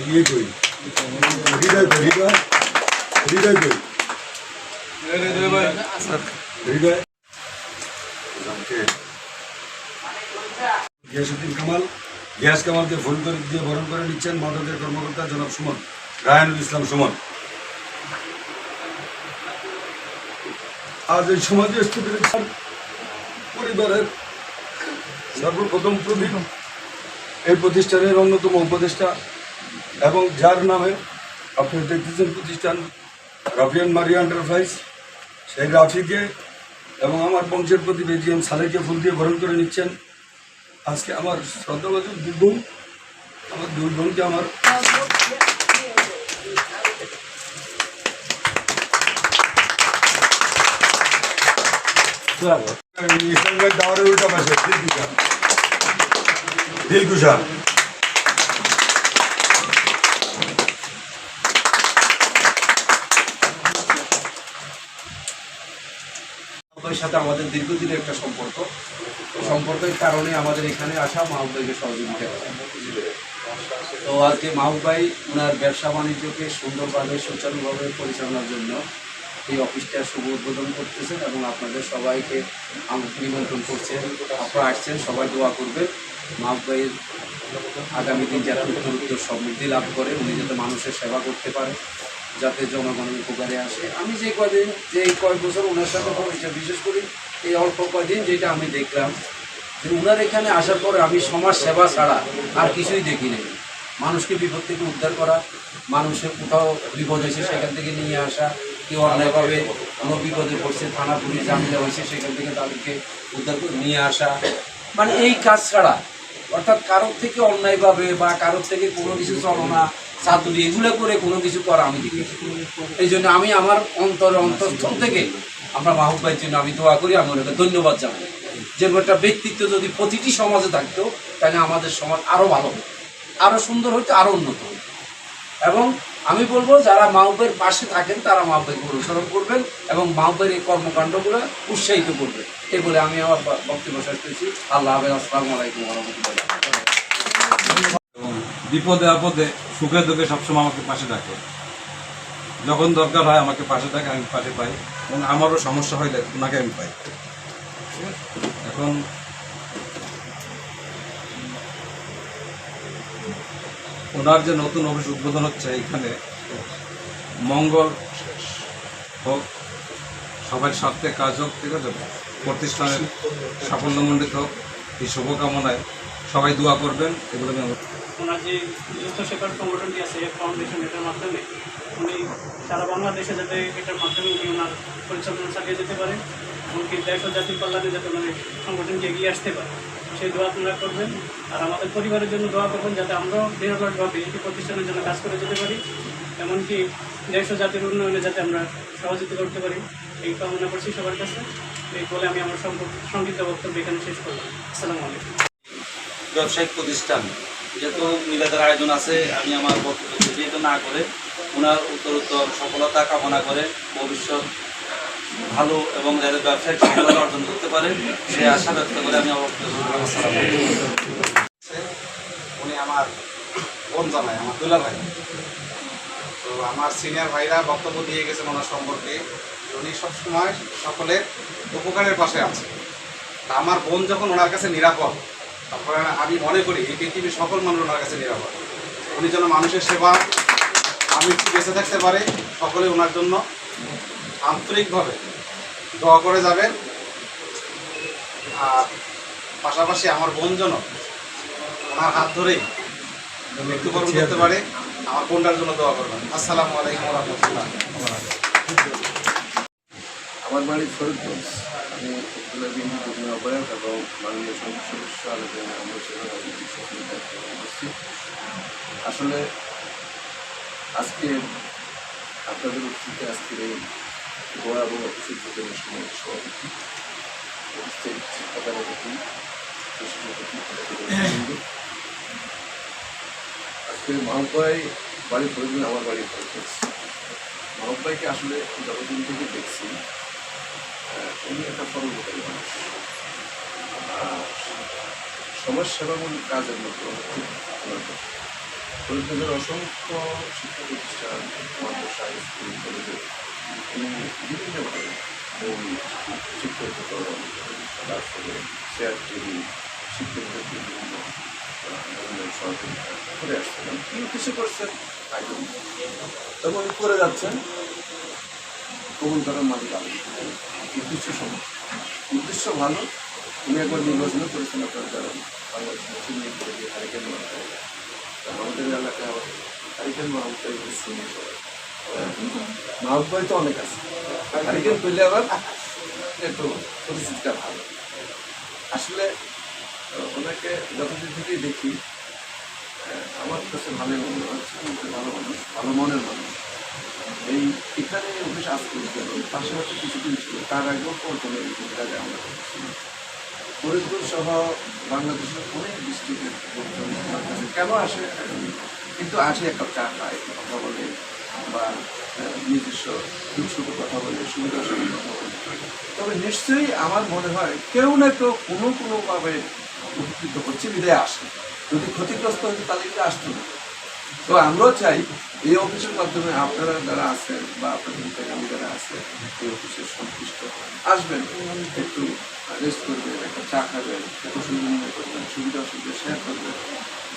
ইয়ে কই হৃদয় কই হৃদয় হৃদয় কই হৃদয় গিয়াসউদ্দিন কামাল গিয়াস কামালকে ফুল করে দিয়ে বরণ করে নিচ্ছেন মাদকের কর্মকর্তা জনাব সুমন রায়হানুল ইসলাম সুমন। আজ এই সমাজস্থিতির পরিবারের সর্বপ্রথম প্রদীপ এই প্রতিষ্ঠানের অন্যতম উপদেষ্টা এবং যার নামে আপনারা দেখতেছেন প্রতিষ্ঠান রাফিয়ান মারিয়া এন্টারপ্রাইজ, সেই রাফিকে এবং আমার বংশের প্রতি বেজিএম সালেকে ফুল দিয়ে বরণ করে নিচ্ছেন। আজকে আমার শ্রদ্ধাভাজন দুই বোন, আমার দুই বোনকে আমার ইসলামের দাওয়ারের উল্টা পাশে দিলকুশা সাথে আমাদের দীর্ঘদিনের একটা সম্পর্কের কারণে আমাদের এখানে আসা মাহবুব ভাইকে সহযোগিতা করা। তো আজকে মাহবুব ভাই ওনার ব্যবসা বাণিজ্যকে সুন্দরভাবে সুচারুভাবে পরিচালনার জন্য এই অফিসটা শুভ উদ্বোধন করতেছেন এবং আপনাদের সবাইকে নিমন্ত্রণ করছেন। আপনারা আসছেন, সবাই দোয়া করবেন মাহবুব ভাইয়ের আগামী দিন যারা উত্তর সমৃদ্ধি লাভ করে, উনি যাতে মানুষের সেবা করতে পারে, যাতে জনগণের উপকারে আসে। আমি যে কয়েক বছর ওনার সাথে পরিচয়, বিশেষ করে এই অল্প কয়দিন যেটা আমি দেখলাম যে ওনার এখানে আসার পরে আমি সমাজ সেবা ছাড়া আর কিছুই দেখি নাই। মানুষকে বিপদ থেকে উদ্ধার করা, মানুষের কোথাও বিপদ হয়েছে সেখান থেকে নিয়ে আসা, কেউ অন্যায়ভাবে কোনো বিপদে পড়ছে, থানা পুলিশ জামিলা হয়েছে সেখান থেকে তাদেরকে উদ্ধার করে নিয়ে আসা, মানে এই কাজ ছাড়া, অর্থাৎ কারোর থেকে অন্যায়ভাবে বা কারোর থেকে কোনো কিছু চলনা চাতুরি এগুলো করে কোনো কিছু করা আমি দেখি। এই জন্য আমি আমার অন্তঃস্থল থেকে আমরা মাহবুব ভাইয়ের জন্য আমি দোয়া করি, আমি ওনাকে ধন্যবাদ জানাই। যে একটা ব্যক্তিত্ব যদি প্রতিটি সমাজে থাকতো তাহলে আমাদের সমাজ আরও ভালো হতো, আরও সুন্দর হতো, আরও উন্নত হতো। এবং আমি বলবো যারা মাহবুবের পাশে থাকেন তারা মাহবুবকে অনুসরণ করবেন এবং মাহবুবের এই কর্মকাণ্ডগুলো উৎসাহিত করবেন। এই বলে আমি আমার বক্তব্য শেষ করছি। আল্লাহ হাফেজ। আসসালামু আলাইকুম ওয়া রাহমাতুল্লাহ। বিপদে আপদে সুখে দুঃখে সবসময় আমাকে পাশে ডাকে, যখন দরকার হয় আমাকে পাশে ডাকে, আমি পাশে পাই এবং আমারও সমস্যা হইলে ওনাকে আমি পাই। এখন ওনার যে নতুন অফিস উদ্বোধন হচ্ছে এখানে মঙ্গল হোক, সবার স্বার্থে কাজ হোক, ঠিক আছে, প্রতিষ্ঠানের সাফল্যমণ্ডিত হোক, এই শুভকামনায় সবাই দোয়া করবেন। এগুলো আমি ওনার যে যুক্ত সেবার সংগঠনটি আছে ফাউন্ডেশন, এটার মাধ্যমে উনি সারা বাংলাদেশে যাতে এটার মাধ্যমে উনি ওনার পরিচালনা চালিয়ে যেতে পারে, এমনকি দেশ ও জাতির কল্যাণে যাতে ওনার সংগঠনটি এগিয়ে আসতে পারে, সেই দোয়া আপনারা করবেন। আর আমাদের পরিবারের জন্য দোয়া করবেন যাতে আমরাও নিরলসভাবে এই প্রতিষ্ঠানের জন্য কাজ করে যেতে পারি, এমনকি দেশ ও জাতির উন্নয়নে যাতে আমরা সহযোগিতা করতে পারি, এই কামনা করছি সবার কাছে। এই বলে আমি আমার সংক্ষিপ্ত বক্তব্য এখানে শেষ করলাম। আসসালামু আলাইকুম। ব্যবসায়িক প্রতিষ্ঠান যেহেতু মিলাদের আয়োজন আছে, আমি আমার বক্তব্য যেহেতু না করে ওনার উত্তরোত্তর সফলতা কামনা করে ভবিষ্যৎ ভালো এবং যাদের ব্যবসায়িক সফলতা অর্জন করতে পারে সে আশা ব্যক্ত করে আমি আমার বক্তব্য। উনি আমার বোন জামাই, আমার দুলা ভাই। তো আমার সিনিয়র ভাইরা বক্তব্য দিয়ে গেছেন ওনার সম্পর্কে। উনি সবসময় সকলের উপকারের পাশে আছে। তা আমার বোন যখন ওনার কাছে নিরাপদ, তারপরে আমি মনে করি এই পৃথিবীর সকল মানুষ ওনার কাছে নিরাপদ। উনি যেন মানুষের সেবা আমি বেঁচে থাকতে পারে, সকলে ওনার জন্য আন্তরিকভাবে দোয়া করে যাবেন। আর পাশাপাশি আমার বোন যেন ওনার হাত ধরেই মৃত্যুবরণ করতে পারে, আমার বোনটার জন্য দোয়া করবেন। আসসালামু আলাইকুম ওয়া রাহমাতুল্লাহ। আমার বাড়ি ফরিদগঞ্জ, আমি উপজেলা বিএনপি যুগ্ম আহ্বায়ক এবং মাননীয় সংসদ সদস্য আলোচনা উপস্থিত। আসলে আজকে আপনাদের উপস্থিতি আজকের এই ভয়াবহ অফিস উদ্বোধনের সময় সভাপতি উপস্থিত শিক্ষাদানপতি আজকে মাহবুব ভাই বাড়ি ফরিদগঞ্জ, আমার বাড়ি ফরিদগঞ্জ। মাহবুব ভাইকে আসলে যতদিন থেকে দেখছি উনি একটা সর্বোপরি মানুষ, সমাজসেবামূলক কাজের মতো ফরিদগঞ্জের অসংখ্য শিক্ষা প্রতিষ্ঠান, মাদ্রাসা, স্কুল, কলেজে তিনি বিভিন্নভাবে বই, শিক্ষক উপকরণ, তারপরে চেয়ার টেবিল, শিক্ষকদের বিভিন্ন ধরনের সহযোগিতা করে আসছিলেন। কি উদ্দেশ্য করছেন একদম তখন করে যাচ্ছেন কবুল করার মালিক আলী। উদ্দেশ্য সময় উদ্দেশ্য ভালো। উনি একবার নির্বাচনও করেছেন, আপনারা জানেন, বাংলাদেশ মুসলিম লীগ করে দিয়ে হারিকেন মাহমুদ। আমাদের এলাকায় হারিকেন মাহমুদ মাহমুদ ভাই তো অনেক আছে, হারিকেন পেলে আবার একটু পরিস্থিতিটা ভালো। আসলে ওনাকে যতদিন থেকেই দেখি আমার কাছে ভালো মনে হচ্ছে, ভালো মানুষ, ভালো মনের মানুষ। এই এখানে অফিস আসতে গেল, পাশাপাশি কিছুদিন ছিল, তার আগেও পর্যটনের জায়গায় আমরা ফরিদপুর সহ বাংলাদেশের অনেক ডিস্ট্রিক্টের লোকজন আমার কাছে কেন আসে, কিন্তু আসে এক কাপ চা খায়, কথা বলে, বা নিজস্ব দুঃখ কথা বলে, সুবিধা অসুবিধা কথা বলে। তবে নিশ্চয়ই আমার মনে হয় কেউ না কেউ কোনোভাবে উপকৃত হচ্ছে, বিদায় আসে। যদি ক্ষতিগ্রস্ত হচ্ছে তাহলে কিন্তু আসতো না। তো আমরাও চাই এই অফিসের মাধ্যমে আপনারা যারা আছেন বা আপনাদের ফ্যামিলি যারা আছে এই অফিসের সংশ্লিষ্ট আসবেন, একটু রেস্ট করবেন, একটা চা খাবেন, একটু সুবিধা করবেন, সুবিধা অসুবিধা শেয়ার করবেন।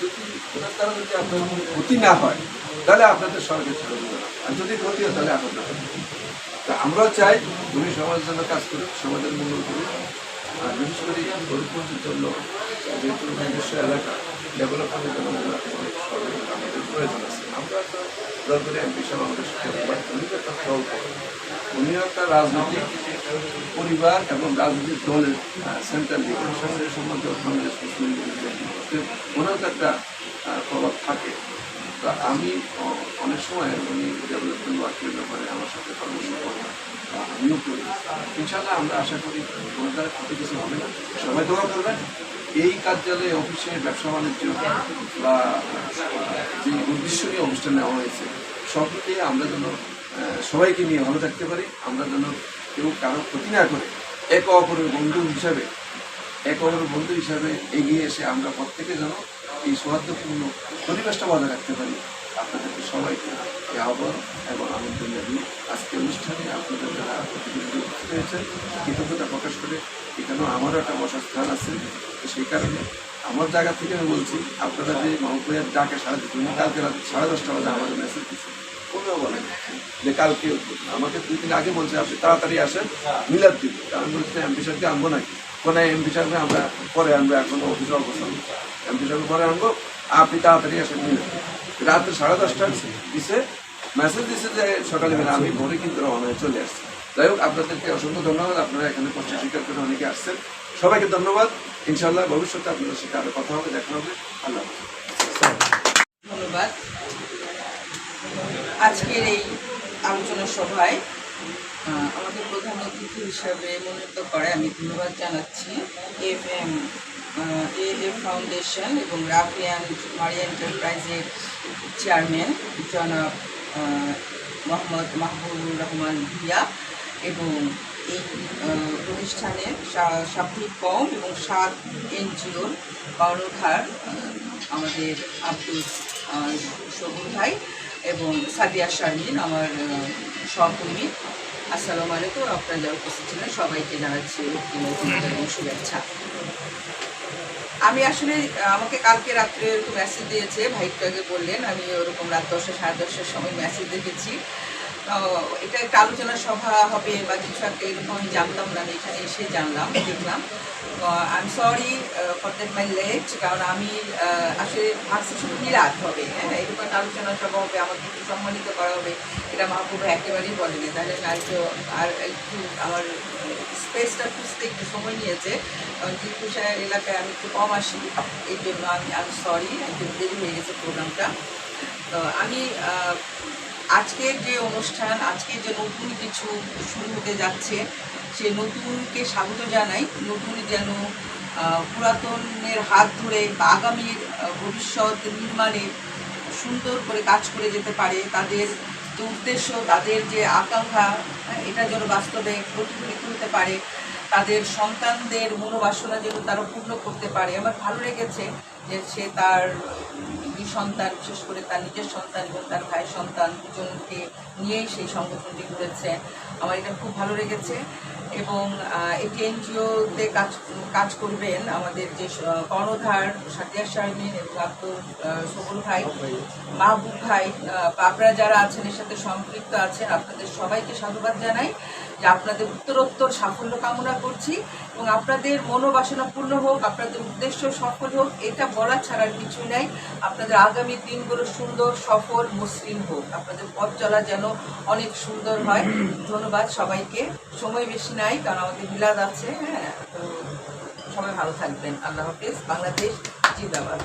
যদি ওনার দ্বারা যদি আপনার কোনো ক্ষতি না হয় তাহলে আপনাদের সরকার ছেড়ে দেবে না, আর যদি ক্ষতি হয় তাহলে আপনাদের। তা আমরাও চাই উনি সমাজের জন্য কাজ করুন, সমাজের মঙ্গল করুন। আর বিশেষ করে ফরিদপুরের জন্য যেহেতু নিজস্ব এলাকা ডেভেলপমেন্টের জন্য আমাদের প্রয়োজন আছে। আমরা তো দরকারি এমপি সাহেব আমাদের সাথে উনি তো একটা দল করেন, উনিও একটা রাজনৈতিক পরিবার এবং রাজনৈতিক দলের সেন্ট্রাল লিগ সম্বন্ধে বাংলাদেশ মুসলিম লীগের ওনার তো একটা প্রভাব থাকে। তো আমি অনেক সময় উনি ডেভেলপমেন্ট ওয়ার্কের ব্যাপারে আমার সাথে পরামর্শ করি, আমিও করি। ইনশাআল্লাহ আমরা আশা করি কোনো দ্বারা ক্ষতি কিছু হবে না। সবাই দোয়া করবেন। এই কার্যালয়ে অফিসে ব্যবসা বাণিজ্য বা যে উদ্দেশ্য নিয়ে অনুষ্ঠান নেওয়া হয়েছে সব মিলিয়ে আমরা যেন সবাইকে নিয়ে ভালো থাকতে পারি, আমরা যেন কেউ কারো ক্ষতি না করে একে অপরের বন্ধু হিসাবে এগিয়ে এসে আমরা প্রত্যেকে যেন এই সৌহার্দ্যপূর্ণ পরিবেশটা বজায় রাখতে পারি। আপনাদেরকে সবাইকে এই আহ্বান এবং আনন্দ জানিয়ে আজকে অনুষ্ঠানে আপনাদের যারা প্রতিনিধি হয়েছেন কৃতজ্ঞতা প্রকাশ করে এখানেও আমারও একটা বসার স্থান আছে। তো সেই কারণে আমার জায়গা থেকে আমি বলছি, আপনারা যে মাহমুদ ভাইয়ের ডাকে সাড়া দিচ্ছেন, কালকে রাত 10:30 বাজে আমাদের মেসেজ দিচ্ছে, কোনেও বলেন যে কালকে আমাকে 2 দিন আগে বলছে আপনি তাড়াতাড়ি আসেন মিলাদ দিব। আমি বলছি এমপি সাহেবকে আনবো নাকি, কোনো এমপি সাহেবকে আমরা পরে আনবো, এখনো অফিসে অবস্থান, এমপি সাহেবকে পরে আনবো, আপনি তাড়াতাড়ি আসেন মিলাদ। রাত্রে 10:30 দিছে, মেসেজ দিচ্ছে যে সকালে বেলা, আমি ভোরে কিন্তু রওনা হয়ে চলে আসছি। যাই হোক, আপনাদেরকে অসংখ্য ধন্যবাদ, আপনারা এখানে কষ্ট স্বীকার করে অনেকে আসছেন, সবাইকে ধন্যবাদ। ইনশাআল্লাহ ভবিষ্যতে আপনাদের সাথে আরো কথা হবে, দেখা হবে। আল্লাহ হাফেজ। ধন্যবাদ। আজকের এই আলোচনা সভায় আমাদের প্রধান অতিথি হিসাবে মনোনীত করে আমি ধন্যবাদ জানাচ্ছি এএফ ফাউন্ডেশন এবং রাফিয়ান মারিয়া এন্টারপ্রাইজের চেয়ারম্যান জনাব মোহাম্মদ মাহবুবুর রহমান ভূঁইয়া এবং এই প্রতিষ্ঠানের সাপ্তাহিক কম এবং 7 এনজিওর কর্ণধার আমাদের আব্দুল শকুন ভাই এবং সাদিয়া শারমিন আমার সহকর্মী। আসসালামু আলাইকুম। আপনারা যারা উপস্থিত ছিলেন সবাইকে জানাচ্ছি এবং শুভেচ্ছা। আমি আসলে আমাকে কালকে রাত্রে একটু মেসেজ দিয়েছে, ভাই একটু আগে বললেন, আমি ওরকম রাত 10টা 10:30 সময় মেসেজ দেখেছি। এটা একটা আলোচনা সভা হবে বা কিছু একটা এরকম আমি জানতাম না, আমি এখানে এসে দেখলাম। I am sorry for that my late, কারণ আমি আসলে ভাবছি শুধু মিলাদ হবে, হ্যাঁ, এরকম একটা আলোচনা সভা হবে, আমাকে একটু সম্মানিত করা হবে, এটা মাহবুব একেবারেই বলেনি। তাহলে আর একটু আমার স্পেসটা খুঁজতে একটু সময় নিয়েছে, কারণ জিরকুশাহের এলাকায় আমি একটু কম আসি, এই জন্য আমি সরি, একটু দেরি হয়ে গেছে প্রোগ্রামটা। তো আমি আজকের যে অনুষ্ঠান, আজকে যে নতুন কিছু শুরু হতে যাচ্ছে, সে নতুনকে স্বাগত জানাই। নতুন যেন পুরাতনের হাত ধরে বা আগামীর ভবিষ্যৎ নির্মাণে সুন্দর করে কাজ করে যেতে পারে, তাদের যে উদ্দেশ্য, তাদের যে আকাঙ্ক্ষা, এটা যেন বাস্তবে প্রতিফলিত হতে পারে। তাদের সন্তানদের মনোবাসনা যেন তারা পূর্ণ করতে পারে। আমার ভালো লেগেছে যে সে তার দুই সন্তান, বিশেষ করে তার নিজের সন্তান এবং তার ভাই সন্তান দুজনকে নিয়েই সেই সংগঠনটি করেছে। আমার এটা খুব ভালো লেগেছে। এবং এটি এনজিওতে কাজ করবেন আমাদের যে কর্ণধার সাদিয়া শারমিন এবং আব্দুল সবুল ভাই, মাহবুব ভাই, আপনারা যারা আছেন এর সাথে সম্পৃক্ত আছেন, আপনাদের সবাইকে সাধুবাদ জানাই যে আপনাদের উত্তরোত্তর সাফল্য কামনা করছি এবং আপনাদের মনোবাসনা পূর্ণ হোক, আপনাদের উদ্দেশ্য সফল হোক, এটা বলা ছাড়ার কিছু নাই। আপনাদের আগামী দিনগুলো সুন্দর, সফল, মসৃণ হোক, আপনাদের পথ চলা যেন অনেক সুন্দর হয়। ধন্যবাদ সবাইকে। সময় বেশি নাই কারণ আমাদের মিলাদ আছে। হ্যাঁ, তো সবাই ভালো থাকবেন। আল্লাহ হাফেজ। বাংলাদেশ জিন্দাবাদ।